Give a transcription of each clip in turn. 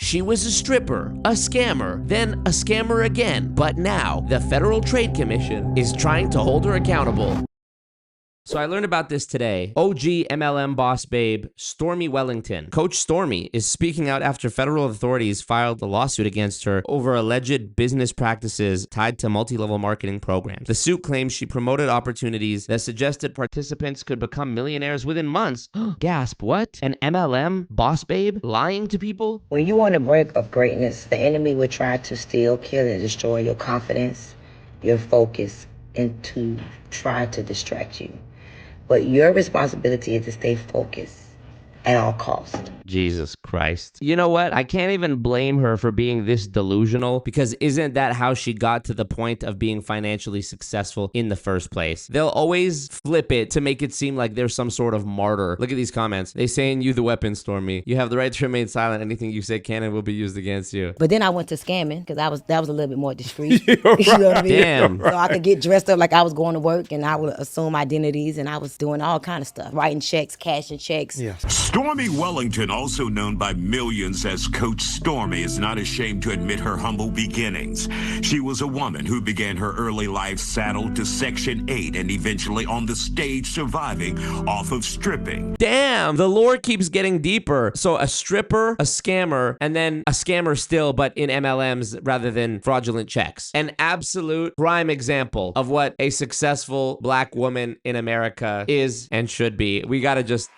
She was a stripper, a scammer, then a scammer again. But now, the Federal Trade Commission is trying to hold her accountable. So I learned about this today. OG MLM boss babe, Stormmy Wellington. Coach Stormy is speaking out after federal authorities filed a lawsuit against her over alleged business practices tied to multi-level marketing programs. The suit claims she promoted opportunities that suggested participants could become millionaires within months. Gasp, what? An MLM boss babe lying to people? When you on the brink of greatness, the enemy will try to steal, kill, and destroy your confidence, your focus, and to try to distract you. But your responsibility is to stay focused at all costs. Jesus Christ. You know what? I can't even blame her for being this delusional, because isn't that how she got to the point of being financially successful in the first place? They'll always flip it to make it seem like there's some sort of martyr. Look at these comments. They saying you the weapon, Stormy. You have the right to remain silent. Anything you say can and will be used against you. But then I went to scamming because that was a little bit more discreet. You know what I mean? Damn. So I could get dressed up like I was going to work, and I would assume identities, and I was doing all kind of stuff. Writing checks, cashing checks. Yeah. Stormy Wellington, also known by millions as Coach Stormy, is not ashamed to admit her humble beginnings. She was a woman who began her early life saddled to Section 8 and eventually on the stage surviving off of stripping. Damn, the lore keeps getting deeper. So a stripper, a scammer, and then a scammer still, but in MLMs rather than fraudulent checks. An absolute prime example of what a successful black woman in America is and should be. We gotta just...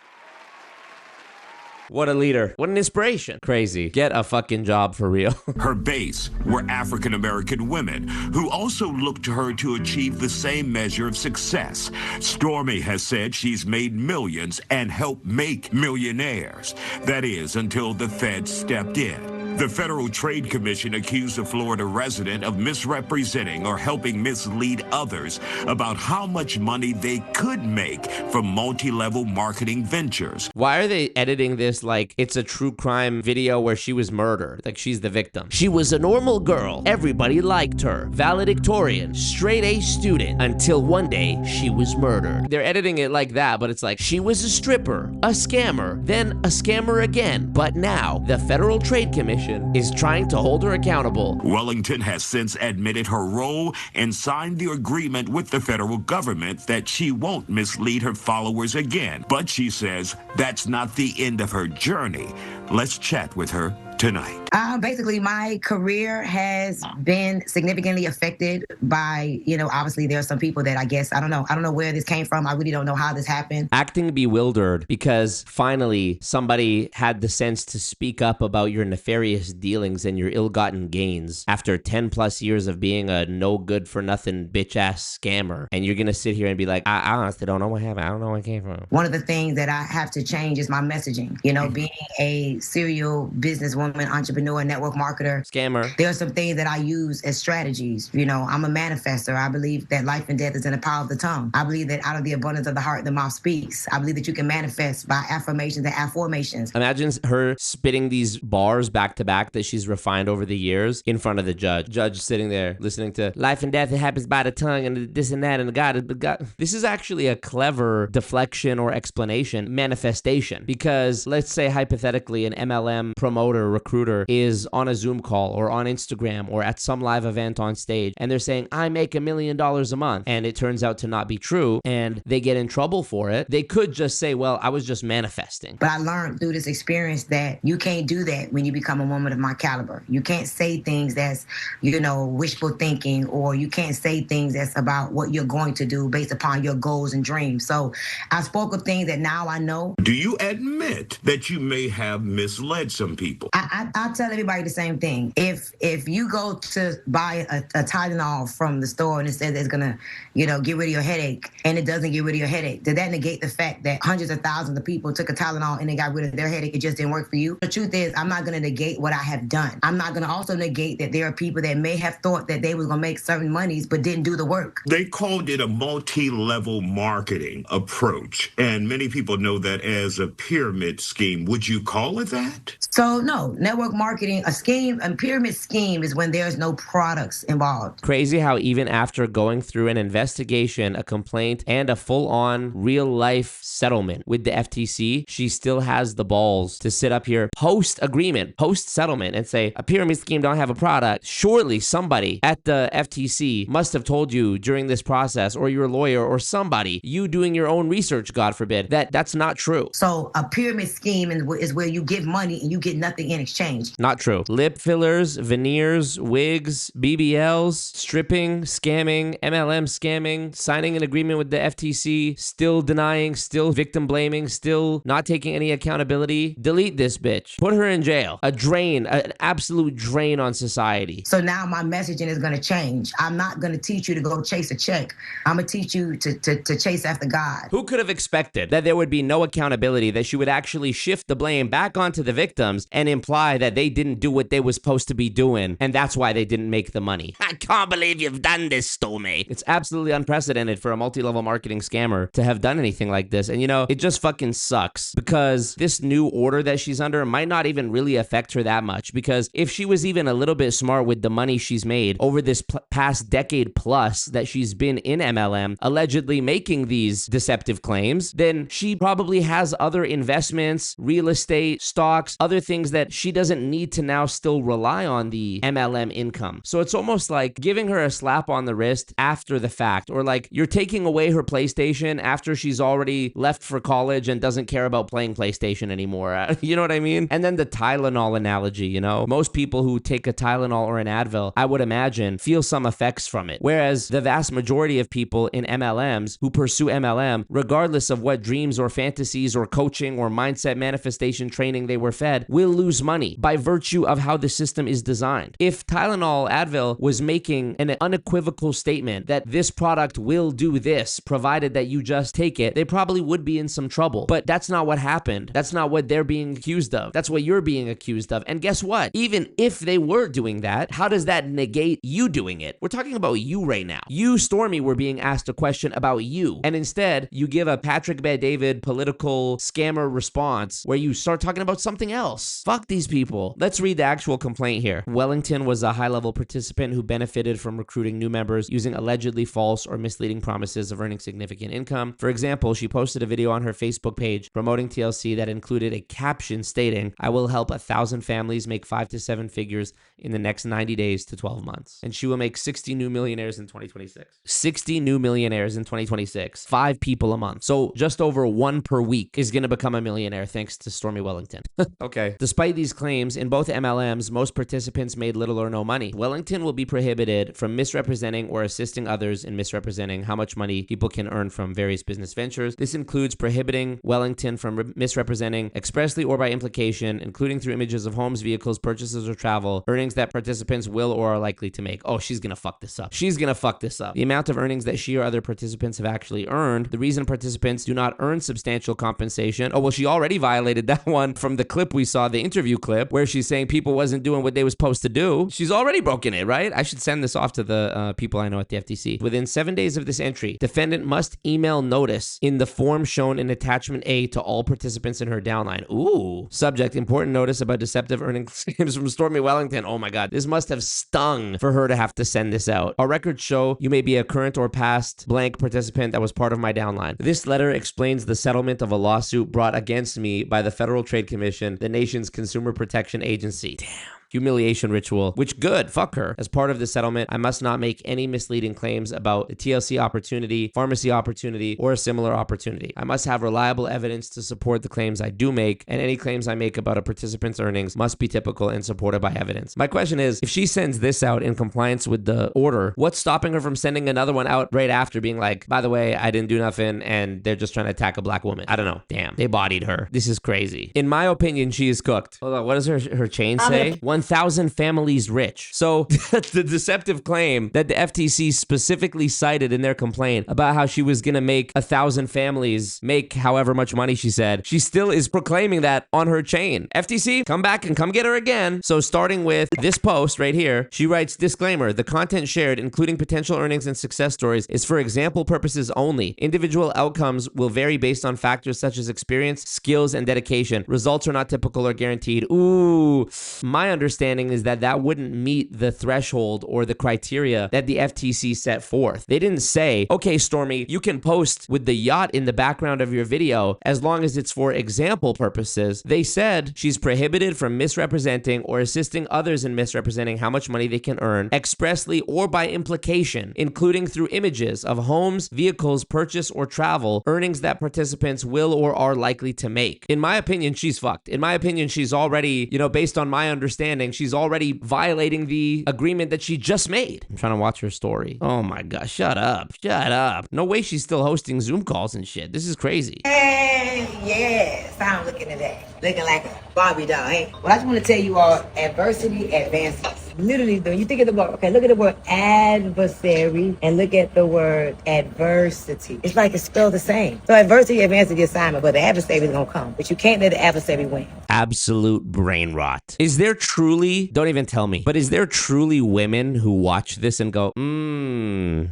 What a leader. What an inspiration. Crazy. Get a fucking job for real. Her base were African-American women who also looked to her to achieve the same measure of success. Stormy has said she's made millions and helped make millionaires. That is, until the feds stepped in. The Federal Trade Commission accused a Florida resident of misrepresenting or helping mislead others about how much money they could make from multi-level marketing ventures. Why are they editing this like it's a true crime video where she was murdered? Like she's the victim. She was a normal girl. Everybody liked her. Valedictorian. Straight A student. Until one day she was murdered. They're editing it like that, but it's like she was a stripper, a scammer, then a scammer again. But now the Federal Trade Commission is trying to hold her accountable. Wellington has since admitted her role and signed the agreement with the federal government that she won't mislead her followers again. But she says that's not the end of her journey. Let's chat with her tonight. Basically, my career has been significantly affected by, obviously there are some people that I guess, I don't know where this came from. I really don't know how this happened. Acting bewildered because finally somebody had the sense to speak up about your nefarious dealings and your ill-gotten gains after 10 plus years of being a no good for nothing bitch ass scammer. And you're gonna sit here and be like, I honestly don't know what happened. I don't know where it came from. One of the things that I have to change is my messaging. Being a serial businesswoman, entrepreneur, network marketer, scammer. There are some things that I use as strategies. I'm a manifester. I believe that life and death is in the power of the tongue. I believe that out of the abundance of the heart, the mouth speaks. I believe that you can manifest by affirmations and afformations. Imagine her spitting these bars back to back that she's refined over the years in front of the judge. Judge sitting there listening to life and death, it happens by the tongue and this and that and the God. This is actually a clever deflection or explanation, manifestation. Because let's say hypothetically an MLM promoter, recruiter is on a Zoom call or on Instagram or at some live event on stage and they're saying, I make $1 million a month, and it turns out to not be true and they get in trouble for it. They could just say, well, I was just manifesting. But I learned through this experience that you can't do that when you become a woman of my caliber. You can't say things that's, wishful thinking, or you can't say things that's about what you're going to do based upon your goals and dreams. So I spoke of things that now I know. Do you admit that you may have misled some people? I tell everybody the same thing. If you go to buy a Tylenol from the store and it says it's gonna, get rid of your headache, and it doesn't get rid of your headache, does that negate the fact that hundreds of thousands of people took a Tylenol and they got rid of their headache? It just didn't work for you. The truth is, I'm not gonna negate what I have done. I'm not gonna also negate that there are people that may have thought that they was gonna make certain monies but didn't do the work. They called it a multi-level marketing approach, and many people know that as a pyramid scheme. Would you call it that? So no, network marketing, a pyramid scheme is when there's no products involved. Crazy how even after going through an investigation, a complaint, and a full-on real-life settlement with the FTC, she still has the balls to sit up here post-agreement, post-settlement, and say, a pyramid scheme don't have a product. Surely somebody at the FTC must have told you during this process, or your lawyer, or somebody, you doing your own research, God forbid, that that's not true. So a pyramid scheme is where you give money and you get nothing in exchange. Not true. Lip fillers, veneers, wigs, BBLs, stripping, scamming, MLM scamming, signing an agreement with the FTC, still denying, still victim blaming, still not taking any accountability. Delete this bitch. Put her in jail. A drain, an absolute drain on society. So now my messaging is going to change. I'm not going to teach you to go chase a check. I'm going to teach you to chase after God. Who could have expected that there would be no accountability, that she would actually shift the blame back onto the victims and imply that they didn't do what they were supposed to be doing, and that's why they didn't make the money? I can't believe you've done this, Stormy. It's absolutely unprecedented for a multi-level marketing scammer to have done anything like this. And you know, it just fucking sucks, because this new order that she's under might not even really affect her that much, because if she was even a little bit smart with the money she's made over this past decade plus that she's been in MLM, allegedly making these deceptive claims, then she probably has other investments, real estate, stocks, other things that she doesn't need to now still rely on the MLM income. So it's almost like giving her a slap on the wrist after the fact, or like you're taking away her PlayStation after she's already left for college and doesn't care about playing PlayStation anymore. You know what I mean? And then the Tylenol analogy, you know, most people who take a Tylenol or an Advil, I would imagine, feel some effects from it. Whereas the vast majority of people in MLMs who pursue MLM, regardless of what dreams or fantasies or coaching or mindset manifestation training they were fed, will lose money by virtue of how the system is designed. If Tylenol, Advil was making an unequivocal statement that this product will do this, provided that you just take it, they probably would be in some trouble. But that's not what happened. That's not what they're being accused of. That's what you're being accused of. And guess what? Even if they were doing that, how does that negate you doing it? We're talking about you right now. You, Stormy, were being asked a question about you. And instead, you give a Patrick Bet-David political scammer response where you start talking about something else. Fuck these people. Let's read the actual complaint here. Wellington was a high-level participant who benefited from recruiting new members using allegedly false or misleading promises of earning significant income. For example, she posted a video on her Facebook page promoting TLC that included a caption stating, "I will help 1,000 families make 5 to 7 figures in the next 90 days to 12 months. And she will make 60 new millionaires in 2026. 60 new millionaires in 2026. 5 people a month. So just over 1 per week is going to become a millionaire thanks to Stormy Wellington. Okay. Despite these claims, in both MLMs, most participants made little or no money. Wellington will be prohibited from misrepresenting or assisting others in misrepresenting how much money people can earn from various business ventures. This includes prohibiting Wellington from misrepresenting expressly or by implication, including through images of homes, vehicles, purchases, or travel, earnings that participants will or are likely to make. Oh, she's gonna fuck this up. She's gonna fuck this up. The amount of earnings that she or other participants have actually earned. The reason participants do not earn substantial compensation. Oh, well, she already violated that one from the clip we saw, the interview clip, where she's saying people wasn't doing what they were supposed to do. She's already broken it, right? I should send this off to the people I know at the FTC. Within 7 days of this entry, defendant must email notice in the form shown in attachment A to all participants in her downline. Ooh. Subject, important notice about deceptive earning claims from Stormy Wellington. Oh my God. This must have stung for her to have to send this out. Our records show you may be a current or past blank participant that was part of my downline. This letter explains the settlement of a lawsuit brought against me by the Federal Trade Commission, the nation's consumer protection agency. Damn. Humiliation ritual, which good, fuck her. As part of the settlement, I must not make any misleading claims about the TLC opportunity, pharmacy opportunity, or a similar opportunity. I must have reliable evidence to support the claims I do make, and any claims I make about a participant's earnings must be typical and supported by evidence. My question is, if she sends this out in compliance with the order, what's stopping her from sending another one out right after being like, by the way, I didn't do nothing, and they're just trying to attack a black woman? I don't know. Damn, they bodied her. This is crazy. In my opinion, she is cooked. Hold on, what does her chain say? Once 1,000 families rich. So the deceptive claim that the FTC specifically cited in their complaint about how she was going to make 1,000 families make however much money she said, she still is proclaiming that on her chain. FTC, come back and come get her again. So starting with this post right here, she writes, disclaimer, the content shared, including potential earnings and success stories, is for example purposes only. Individual outcomes will vary based on factors such as experience, skills, and dedication. Results are not typical or guaranteed. Ooh, my understanding is that that wouldn't meet the threshold or the criteria that the FTC set forth. They didn't say, okay, Stormy, you can post with the yacht in the background of your video as long as it's for example purposes. They said she's prohibited from misrepresenting or assisting others in misrepresenting how much money they can earn expressly or by implication, including through images of homes, vehicles, purchase, or travel, earnings that participants will or are likely to make. In my opinion, she's fucked. In my opinion, she's already, based on my understanding, she's already violating the agreement that she just made. I'm trying to watch her story. Oh my God, shut up. Shut up. No way she's still hosting Zoom calls and shit. This is crazy. Hey, yes, I'm looking at that. Looking like a Barbie doll, hey? Well, I just want to tell you all, adversity advances. Literally, when you think of the word, okay, look at the word adversary and look at the word adversity. It's like it's spelled the same. So adversity advances the assignment, but the adversary is going to come. But you can't let the adversary win. Absolute brain rot. Is there truly, don't even tell me, but is there truly women who watch this and go,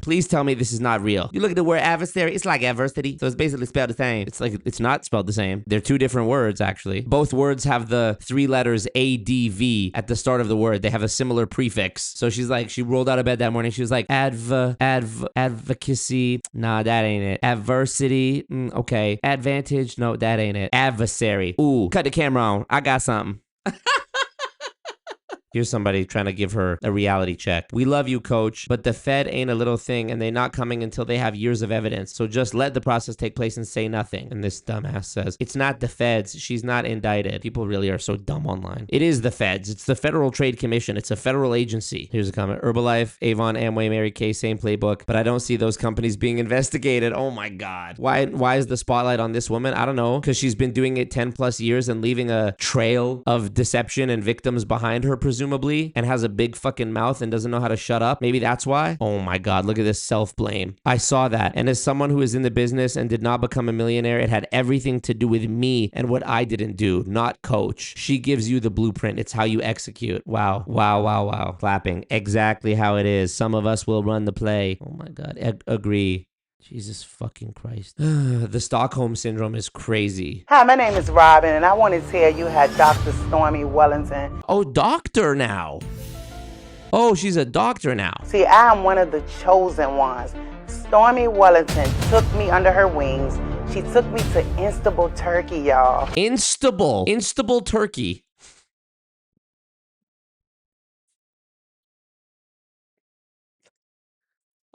please tell me this is not real? You look at the word adversary, it's like adversity. So it's basically spelled the same. It's like, it's not spelled the same. They're two different words, actually. Both words have the three letters ADV at the start of the word. They have a similar prefix. So she's like, she rolled out of bed that morning. She was like, advocacy. Nah, that ain't it. Adversity. Okay. Advantage. No, that ain't it. Adversary. Ooh, cut the camera on. I got something. Here's somebody trying to give her a reality check. We love you, coach, but the Fed ain't a little thing and they're not coming until they have years of evidence. So just let the process take place and say nothing. And this dumbass says, it's not the Feds. She's not indicted. People really are so dumb online. It is the Feds. It's the Federal Trade Commission. It's a federal agency. Here's a comment. Herbalife, Avon, Amway, Mary Kay, same playbook, but I don't see those companies being investigated. Oh my God. Why is the spotlight on this woman? I don't know. Because she's been doing it 10 plus years and leaving a trail of deception and victims behind her, presumably, and has a big fucking mouth and doesn't know how to shut up. Maybe that's why. Oh my God, look at this self-blame. I saw that. And as someone who is in the business and did not become a millionaire, it had everything to do with me and what I didn't do, not coach. She gives you the blueprint. It's how you execute. Wow. Wow, wow, wow. Clapping. Exactly how it is. Some of us will run the play. Oh my God. Agree. Jesus fucking Christ. The Stockholm Syndrome is crazy. Hi, my name is Robin, and I want to tell you how Dr. Stormmy Wellington... Oh, doctor now. Oh, she's a doctor now. See, I am one of the chosen ones. Stormmy Wellington took me under her wings. She took me to Instable, Turkey, y'all. Instable, Turkey.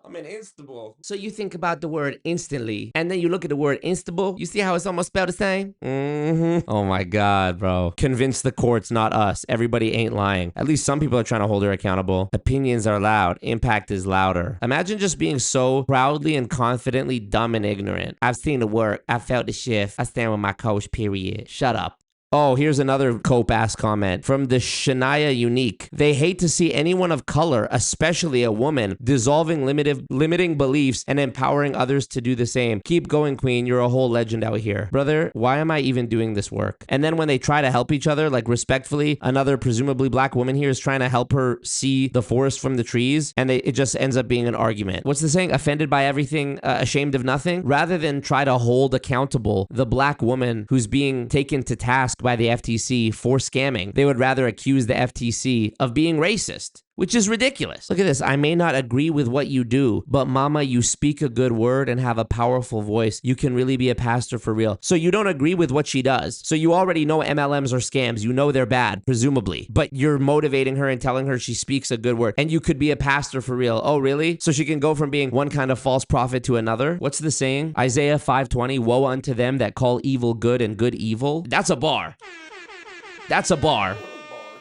I'm an instable. So you think about the word instantly, and then you look at the word instable. You see how it's almost spelled the same? Oh my God, bro. Convince the courts, not us. Everybody ain't lying. At least some people are trying to hold her accountable. Opinions are loud. Impact is louder. Imagine just being so proudly and confidently dumb and ignorant. I've seen the work. I felt the shift. I stand with my coach, period. Shut up. Oh, here's another cope-ass comment from the Shania Unique. They hate to see anyone of color, especially a woman, dissolving limiting beliefs and empowering others to do the same. Keep going, queen. You're a whole legend out here. Brother, why am I even doing this work? And then when they try to help each other, like respectfully, another presumably black woman here is trying to help her see the forest from the trees, and it just ends up being an argument. What's the saying? Offended by everything, ashamed of nothing? Rather than try to hold accountable the black woman who's being taken to task by the FTC for scamming, they would rather accuse the FTC of being racist, which is ridiculous. Look at this. I may not agree with what you do, but mama, you speak a good word and have a powerful voice. You can really be a pastor for real. So you don't agree with what she does. So you already know MLMs are scams. You know they're bad, presumably, but you're motivating her and telling her she speaks a good word and you could be a pastor for real. Oh, really? So she can go from being one kind of false prophet to another? What's the saying? Isaiah 5:20, woe unto them that call evil good and good evil. That's a bar. That's a bar.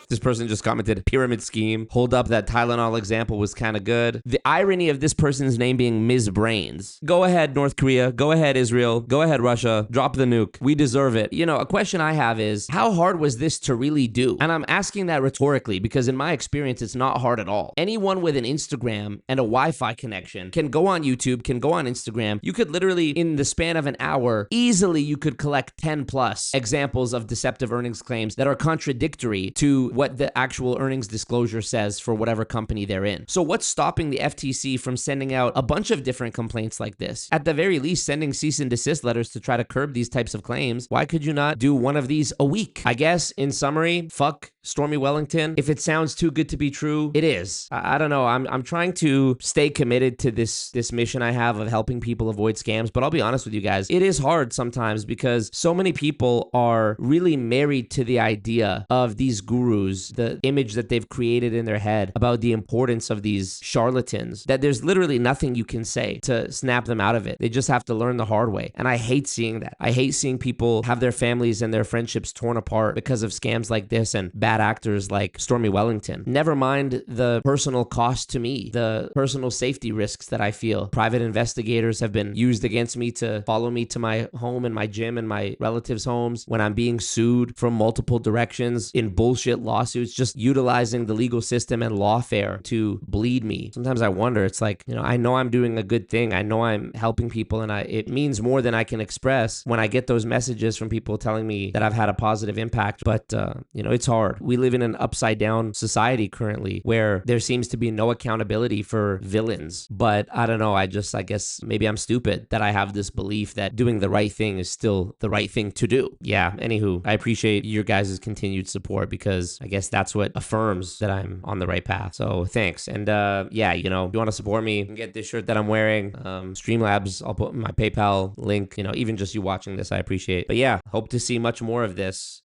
This person just commented, pyramid scheme. Hold up, that Tylenol example was kind of good. The irony of this person's name being Ms. Brains. Go ahead, North Korea. Go ahead, Israel. Go ahead, Russia. Drop the nuke. We deserve it. You know, a question I have is, how hard was this to really do? And I'm asking that rhetorically because in my experience, it's not hard at all. Anyone with an Instagram and a Wi-Fi connection can go on YouTube, can go on Instagram. You could literally, in the span of an hour, easily you could collect 10 plus examples of deceptive earnings claims that are contradictory to what the actual earnings disclosure says for whatever company they're in. So what's stopping the FTC from sending out a bunch of different complaints like this? At the very least, sending cease and desist letters to try to curb these types of claims. Why could you not do one of these a week? I guess, in summary, fuck Stormmy Wellington. If it sounds too good to be true, it is. I don't know. I'm trying to stay committed to this mission I have of helping people avoid scams, but I'll be honest with you guys, it is hard sometimes because so many people are really married to the idea of these gurus, the image that they've created in their head about the importance of these charlatans, that there's literally nothing you can say to snap them out of it. They just have to learn the hard way. And I hate seeing that. I hate seeing people have their families and their friendships torn apart because of scams like this and bad actors like Stormmy Wellington. Never mind the personal cost to me, the personal safety risks that I feel. Private investigators have been used against me to follow me to my home and my gym and my relatives' homes when I'm being sued from multiple directions in bullshit lawsuits, just utilizing the legal system and lawfare to bleed me. Sometimes I wonder, it's like, you know, I know I'm doing a good thing. I know I'm helping people, and it means more than I can express when I get those messages from people telling me that I've had a positive impact. But, you know, it's hard. We live in an upside down society currently where there seems to be no accountability for villains. But I don't know. I guess maybe I'm stupid that I have this belief that doing the right thing is still the right thing to do. Yeah. Anywho, I appreciate your guys' continued support because I guess that's what affirms that I'm on the right path. So thanks. And yeah, you know, if you want to support me, you can get this shirt that I'm wearing. Streamlabs, I'll put my PayPal link, you know, even just you watching this, I appreciate. But yeah, hope to see much more of this.